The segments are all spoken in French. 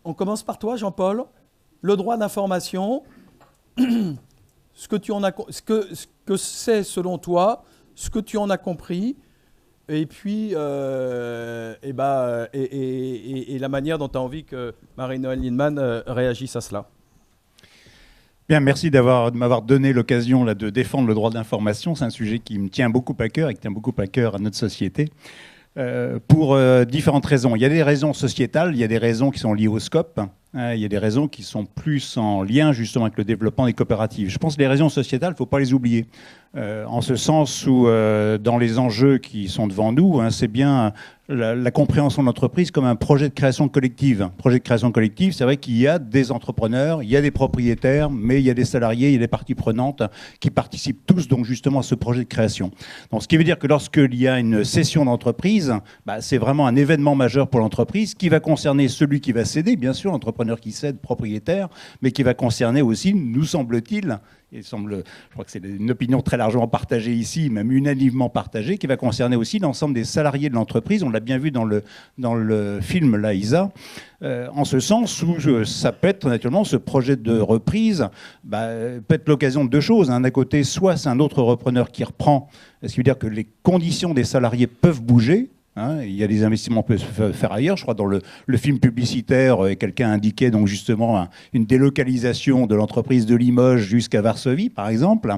On commence par toi, Jean-Paul. Le droit d'information, ce que c'est selon toi, ce que tu en as compris, et puis la manière dont tu as envie que Marie-Noëlle Lienemann réagisse à cela. Bien, merci de m'avoir donné l'occasion là, de défendre le droit d'information. C'est un sujet qui me tient beaucoup à cœur et qui tient beaucoup à cœur à notre société. Pour différentes raisons. Il y a des raisons sociétales, il y a des raisons qui sont liées au scope, il y a des raisons qui sont plus en lien justement avec le développement des coopératives. Je pense que les raisons sociétales, il ne faut pas les oublier. En ce sens où dans les enjeux qui sont devant nous, c'est bien la compréhension de l'entreprise comme un projet de création collective. Un projet de création collective, c'est vrai qu'il y a des entrepreneurs, il y a des propriétaires, mais il y a des salariés, il y a des parties prenantes qui participent tous donc justement à ce projet de création. Donc, ce qui veut dire que lorsqu'il y a une cession d'entreprise, c'est vraiment un événement majeur pour l'entreprise qui va concerner celui qui va céder, bien sûr, l'entrepreneur qui cède, propriétaire, mais qui va concerner aussi, nous semble-t-il, je crois que c'est une opinion très largement partagée ici, même unanimement partagée, qui va concerner aussi l'ensemble des salariés de l'entreprise. On l'a bien vu dans le film, là, Isa, en ce sens où ça peut être naturellement ce projet de reprise, peut être l'occasion de deux choses. D'un côté, soit c'est un autre repreneur qui reprend, ce qui veut dire que les conditions des salariés peuvent bouger. Il y a des investissements qu'on peut faire ailleurs. Je crois dans le film publicitaire, quelqu'un indiquait donc justement une délocalisation de l'entreprise de Limoges jusqu'à Varsovie, par exemple.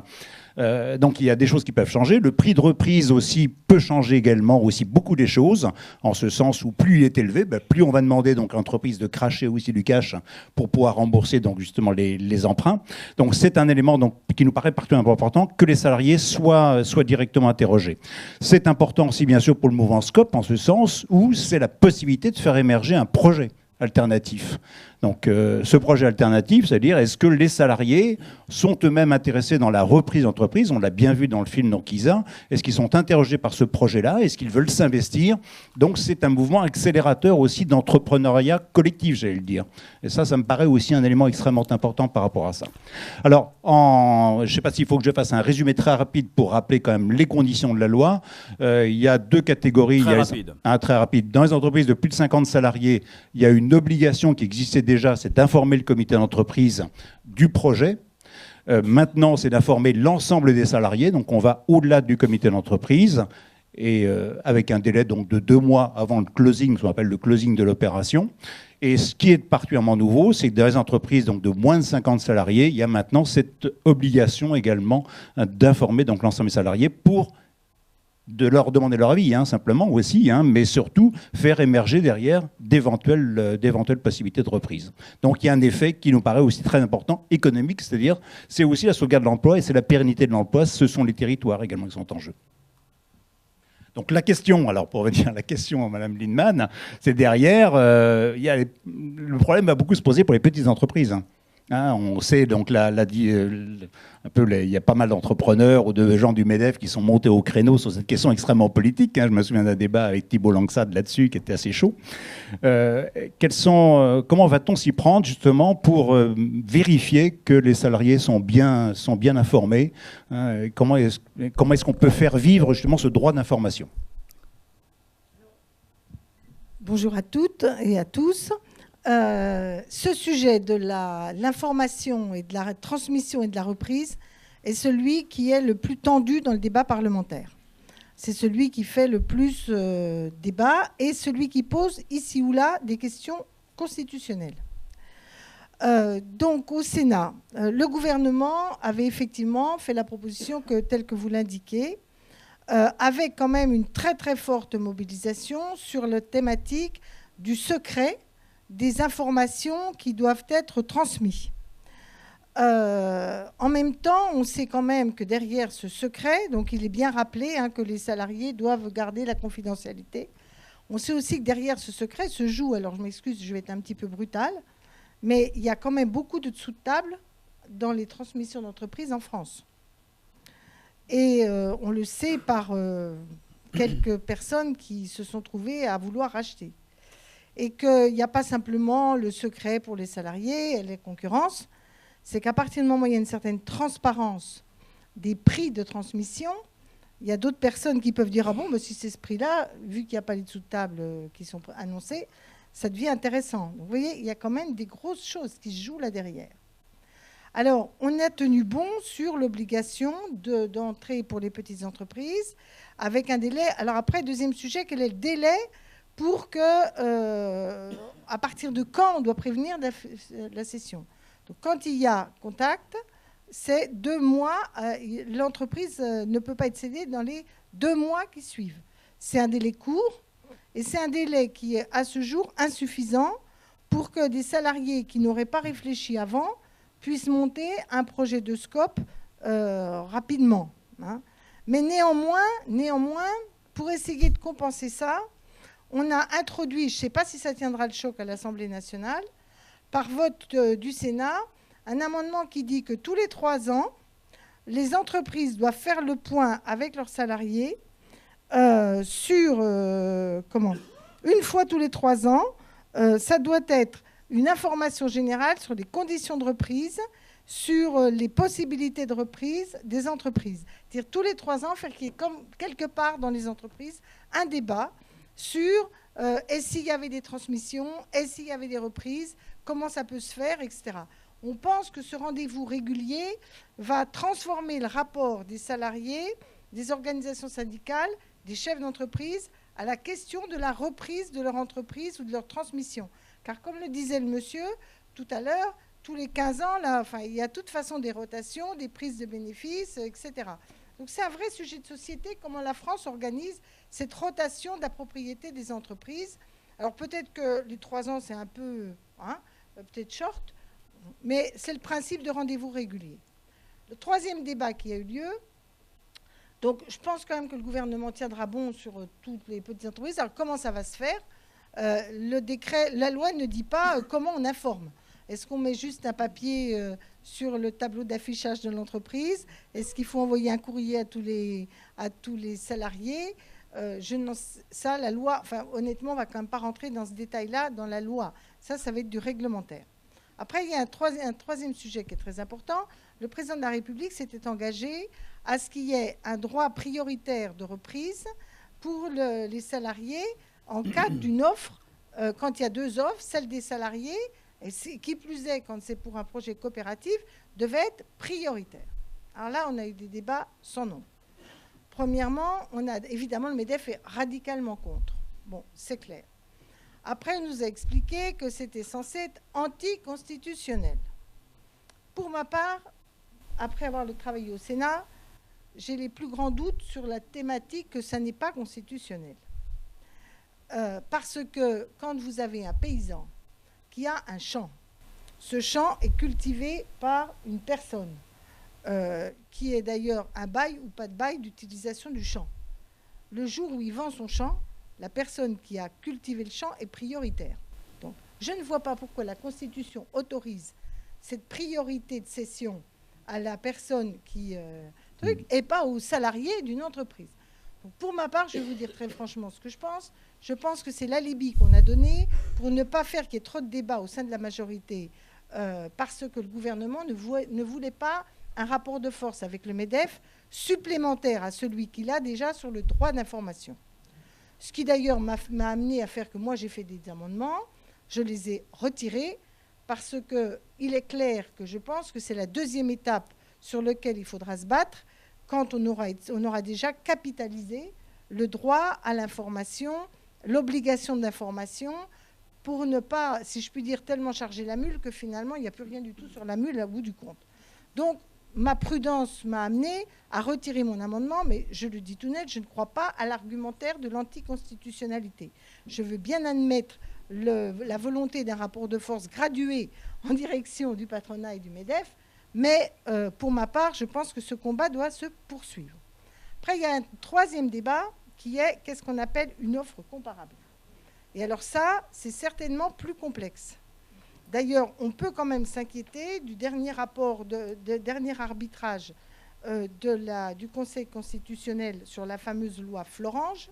Donc il y a des choses qui peuvent changer. Le prix de reprise aussi peut changer également, aussi beaucoup des choses, en ce sens où plus il est élevé, plus on va demander donc à l'entreprise de cracher aussi du cash pour pouvoir rembourser donc justement les emprunts. Donc c'est un élément donc, qui nous paraît particulièrement important que les salariés soient directement interrogés. C'est important aussi bien sûr pour le mouvement Scope, en ce sens où c'est la possibilité de faire émerger un projet alternatif. Donc ce projet alternatif, c'est-à-dire est-ce que les salariés sont eux-mêmes intéressés dans la reprise d'entreprise? On l'a bien vu dans le film donc Isa. Est-ce qu'ils sont interrogés par ce projet-là? Est-ce qu'ils veulent s'investir? Donc c'est un mouvement accélérateur aussi d'entrepreneuriat collectif, j'allais le dire. Et ça me paraît aussi un élément extrêmement important par rapport à ça. Alors, je ne sais pas s'il faut que je fasse un résumé très rapide pour rappeler quand même les conditions de la loi. Il y a deux catégories. Très rapide. Dans les entreprises de plus de 50 salariés, il y a une obligation qui existait déjà, c'est d'informer le comité d'entreprise du projet. Maintenant, c'est d'informer l'ensemble des salariés. Donc, on va au-delà du comité d'entreprise et avec un délai donc, de 2 mois avant le closing, ce qu'on appelle le closing de l'opération. Et ce qui est particulièrement nouveau, c'est que dans les entreprises donc, de moins de 50 salariés, il y a maintenant cette obligation également d'informer donc, l'ensemble des salariés pour de leur demander leur avis, simplement aussi, mais surtout faire émerger derrière d'éventuelles possibilités de reprise. Donc il y a un effet qui nous paraît aussi très important, économique, c'est-à-dire c'est aussi la sauvegarde de l'emploi et c'est la pérennité de l'emploi, ce sont les territoires également qui sont en jeu. Donc la question, alors pour revenir à la question à Mme Lienemann, c'est derrière, le problème va beaucoup se poser pour les petites entreprises. On sait, donc, il y a pas mal d'entrepreneurs ou de gens du MEDEF qui sont montés au créneau sur cette question extrêmement politique. Je me souviens d'un débat avec Thibault Langsade là-dessus qui était assez chaud. Comment va-t-on s'y prendre justement pour vérifier que les salariés sont bien informés? Comment est-ce qu'on peut faire vivre justement ce droit d'information? Bonjour à toutes et à tous. Ce sujet de l'information et de la transmission et de la reprise est celui qui est le plus tendu dans le débat parlementaire. C'est celui qui fait le plus débat et celui qui pose ici ou là des questions constitutionnelles. Donc au Sénat, le gouvernement avait effectivement fait la proposition telle que vous l'indiquez, avec quand même une très très forte mobilisation sur la thématique du secret des informations qui doivent être transmises. En même temps, on sait quand même que derrière ce secret, donc il est bien rappelé que les salariés doivent garder la confidentialité. On sait aussi que derrière ce secret se joue, alors je m'excuse, je vais être un petit peu brutale, mais il y a quand même beaucoup de dessous de table dans les transmissions d'entreprises en France. Et on le sait par quelques personnes qui se sont trouvées à vouloir racheter. et qu'il n'y a pas simplement le secret pour les salariés et les concurrences. C'est qu'à partir du moment où il y a une certaine transparence des prix de transmission, il y a d'autres personnes qui peuvent dire « Ah bon, si c'est ce prix-là, vu qu'il n'y a pas les dessous de table qui sont annoncés, ça devient intéressant. » Donc, vous voyez, il y a quand même des grosses choses qui se jouent là derrière. Alors, on a tenu bon sur l'obligation d'entrée pour les petites entreprises avec un délai. Alors après, deuxième sujet, quel est le délai pour que, à partir de quand on doit prévenir la cession? Donc, quand il y a contact, c'est 2 mois. L'entreprise ne peut pas être cédée dans les 2 mois qui suivent. C'est un délai court et c'est un délai qui est à ce jour insuffisant pour que des salariés qui n'auraient pas réfléchi avant puissent monter un projet de scope rapidement. Hein. Mais néanmoins, pour essayer de compenser ça, on a introduit, je ne sais pas si ça tiendra le choc à l'Assemblée nationale, par vote du Sénat, un amendement qui dit que tous les 3 ans, les entreprises doivent faire le point avec leurs salariés sur... une fois tous les 3 ans, ça doit être une information générale sur les conditions de reprise, sur les possibilités de reprise des entreprises. C'est-à-dire tous les 3 ans, faire qu'il y ait comme quelque part dans les entreprises un débat sur et s'il y avait des transmissions, et s'il y avait des reprises, comment ça peut se faire, etc. On pense que ce rendez-vous régulier va transformer le rapport des salariés, des organisations syndicales, des chefs d'entreprise à la question de la reprise de leur entreprise ou de leur transmission. Car comme le disait le monsieur tout à l'heure, tous les 15 ans, là, il y a de toute façon des rotations, des prises de bénéfices, etc. Donc c'est un vrai sujet de société, comment la France organise cette rotation de la propriété des entreprises. Alors peut-être que les 3 ans, c'est un peu, peut-être short, mais c'est le principe de rendez-vous régulier. Le 3e débat qui a eu lieu, donc je pense quand même que le gouvernement tiendra bon sur toutes les petites entreprises. Alors comment ça va se faire? Le décret, la loi ne dit pas comment on informe. Est-ce qu'on met juste un papier sur le tableau d'affichage de l'entreprise? Est-ce qu'il faut envoyer un courrier à tous les salariés? Ça, la loi, honnêtement, on ne va quand même pas rentrer dans ce détail-là dans la loi. Ça va être du réglementaire. Après, il y a un troisième sujet qui est très important. Le président de la République s'était engagé à ce qu'il y ait un droit prioritaire de reprise pour les salariés en cas d'une offre, quand il y a 2 offres, celle des salariés, et qui plus est, quand c'est pour un projet coopératif, devait être prioritaire. Alors là, on a eu des débats sans nom. Premièrement, évidemment, le MEDEF est radicalement contre. Bon, c'est clair. Après, on nous a expliqué que c'était censé être anticonstitutionnel. Pour ma part, après avoir travaillé au Sénat, j'ai les plus grands doutes sur la thématique que ça n'est pas constitutionnel. Parce que quand vous avez un paysan qui a un champ, ce champ est cultivé par une personne qui est d'ailleurs un bail ou pas de bail d'utilisation du champ. Le jour où il vend son champ, la personne qui a cultivé le champ est prioritaire. Donc, je ne vois pas pourquoi la Constitution autorise cette priorité de cession à la personne qui... et pas aux salariés d'une entreprise. Donc, pour ma part, je vais vous dire très franchement ce que je pense. Je pense que c'est l'alibi qu'on a donné pour ne pas faire qu'il y ait trop de débats au sein de la majorité parce que le gouvernement ne voulait pas un rapport de force avec le MEDEF supplémentaire à celui qu'il a déjà sur le droit d'information. Ce qui d'ailleurs m'a amené à faire que moi j'ai fait des amendements, je les ai retirés parce qu'il est clair que je pense que c'est la 2e étape sur laquelle il faudra se battre quand on aura déjà capitalisé le droit à l'information, l'obligation d'information, pour ne pas, si je puis dire, tellement charger la mule que finalement il n'y a plus rien du tout sur la mule au bout du compte. Donc ma prudence m'a amené à retirer mon amendement, mais je le dis tout net, je ne crois pas à l'argumentaire de l'anticonstitutionnalité. Je veux bien admettre la volonté d'un rapport de force gradué en direction du patronat et du MEDEF, mais pour ma part, je pense que ce combat doit se poursuivre. Après, il y a un 3e débat qui est qu'est-ce qu'on appelle une offre comparable. Et alors ça, c'est certainement plus complexe. D'ailleurs, on peut quand même s'inquiéter du dernier rapport, dernier arbitrage du Conseil constitutionnel sur la fameuse loi Florange,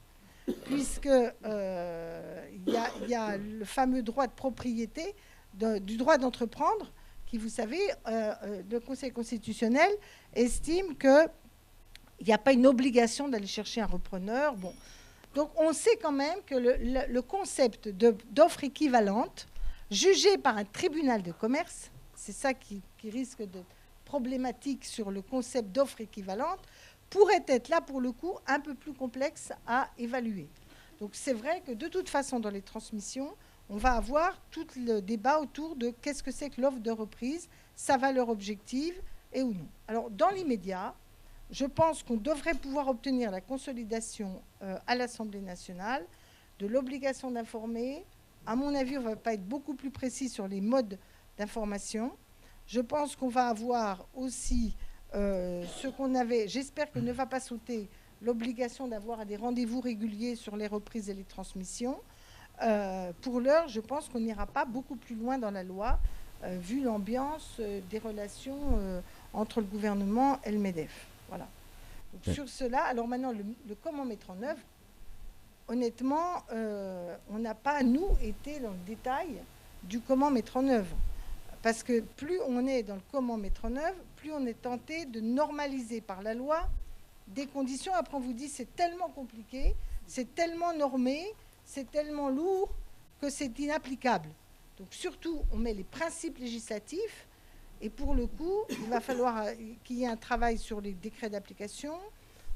puisque il y a le fameux droit de propriété, du droit d'entreprendre, qui, vous savez, le Conseil constitutionnel estime qu'il n'y a pas une obligation d'aller chercher un repreneur. Bon. Donc on sait quand même que le concept d'offre équivalente, jugé par un tribunal de commerce, c'est ça qui risque de problématique sur le concept d'offre équivalente, pourrait être là pour le coup un peu plus complexe à évaluer. Donc c'est vrai que de toute façon dans les transmissions, on va avoir tout le débat autour de qu'est-ce que c'est que l'offre de reprise, sa valeur objective et ou non. Alors dans l'immédiat, je pense qu'on devrait pouvoir obtenir la consolidation à l'Assemblée nationale de l'obligation d'informer. À mon avis, on ne va pas être beaucoup plus précis sur les modes d'information. Je pense qu'on va avoir aussi ce qu'on avait, j'espère que ne va pas sauter, l'obligation d'avoir des rendez-vous réguliers sur les reprises et les transmissions. Pour l'heure, je pense qu'on n'ira pas beaucoup plus loin dans la loi, vu l'ambiance des relations entre le gouvernement et le MEDEF. Voilà. Donc, sur cela, alors maintenant, le comment mettre en œuvre, honnêtement, on n'a pas, nous, été dans le détail du comment mettre en œuvre. Parce que plus on est dans le comment mettre en œuvre, plus on est tenté de normaliser par la loi des conditions. Après, on vous dit c'est tellement compliqué, c'est tellement normé, c'est tellement lourd que c'est inapplicable. Donc surtout, on met les principes législatifs. Et pour le coup, il va falloir qu'il y ait un travail sur les décrets d'application.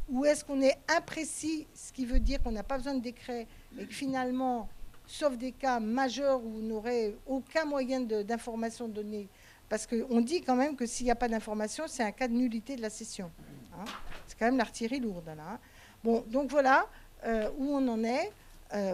Ou est-ce qu'on est imprécis, ce qui veut dire qu'on n'a pas besoin de décret et que finalement, sauf des cas majeurs où on n'aurait aucun moyen d'information donnée, parce qu'on dit quand même que s'il n'y a pas d'information, c'est un cas de nullité de la session. Hein. C'est quand même l'artillerie lourde. Là, hein. Bon, donc voilà où on en est.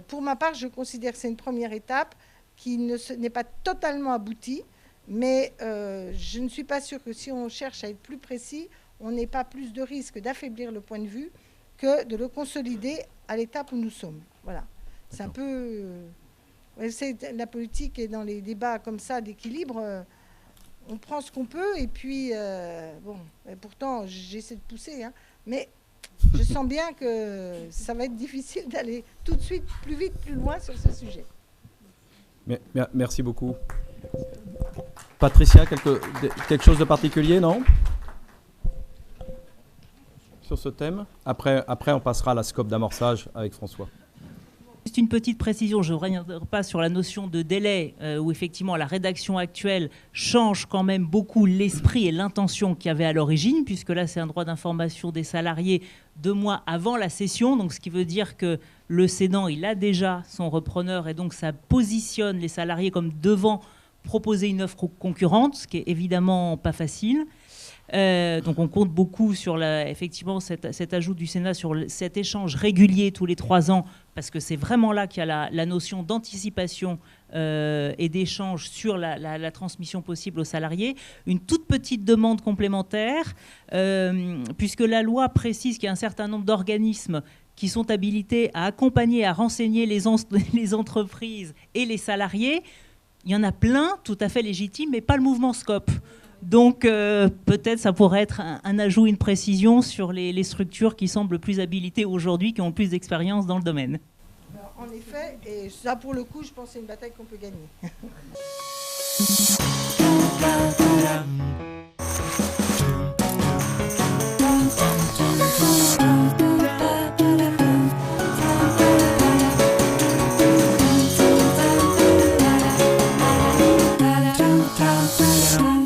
Pour ma part, je considère que c'est une première étape qui n'est pas totalement aboutie. Mais je ne suis pas sûre que si on cherche à être plus précis, on n'ait pas plus de risque d'affaiblir le point de vue que de le consolider à l'étape où nous sommes. Voilà. C'est un peu... la politique et dans les débats comme ça d'équilibre, on prend ce qu'on peut et puis, bon, et pourtant, j'essaie de pousser, hein, mais je sens bien que ça va être difficile d'aller tout de suite plus vite, plus loin sur ce sujet. Merci beaucoup. Patricia, quelque chose de particulier, non? Sur ce thème. Après, on passera à la scope d'amorçage avec François. Juste une petite précision, je ne reviendrai pas sur la notion de délai, où effectivement la rédaction actuelle change quand même beaucoup l'esprit et l'intention qu'il y avait à l'origine, puisque là c'est un droit d'information des salariés 2 mois avant la cession, donc ce qui veut dire que le cédant il a déjà son repreneur et donc ça positionne les salariés comme devant proposer une offre concurrente, ce qui est évidemment pas facile. Donc on compte beaucoup sur effectivement cet ajout du Sénat sur cet échange régulier tous les 3 ans, parce que c'est vraiment là qu'il y a la notion d'anticipation et d'échange sur la transmission possible aux salariés. Une toute petite demande complémentaire, puisque la loi précise qu'il y a un certain nombre d'organismes qui sont habilités à accompagner, à renseigner les entreprises et les salariés. Il y en a plein, tout à fait légitimes, mais pas le mouvement SCOP. Donc peut-être ça pourrait être un ajout, une précision sur les structures qui semblent plus habilitées aujourd'hui, qui ont plus d'expérience dans le domaine. Alors, en effet, et ça pour le coup, je pense que c'est une bataille qu'on peut gagner. Da da da da da.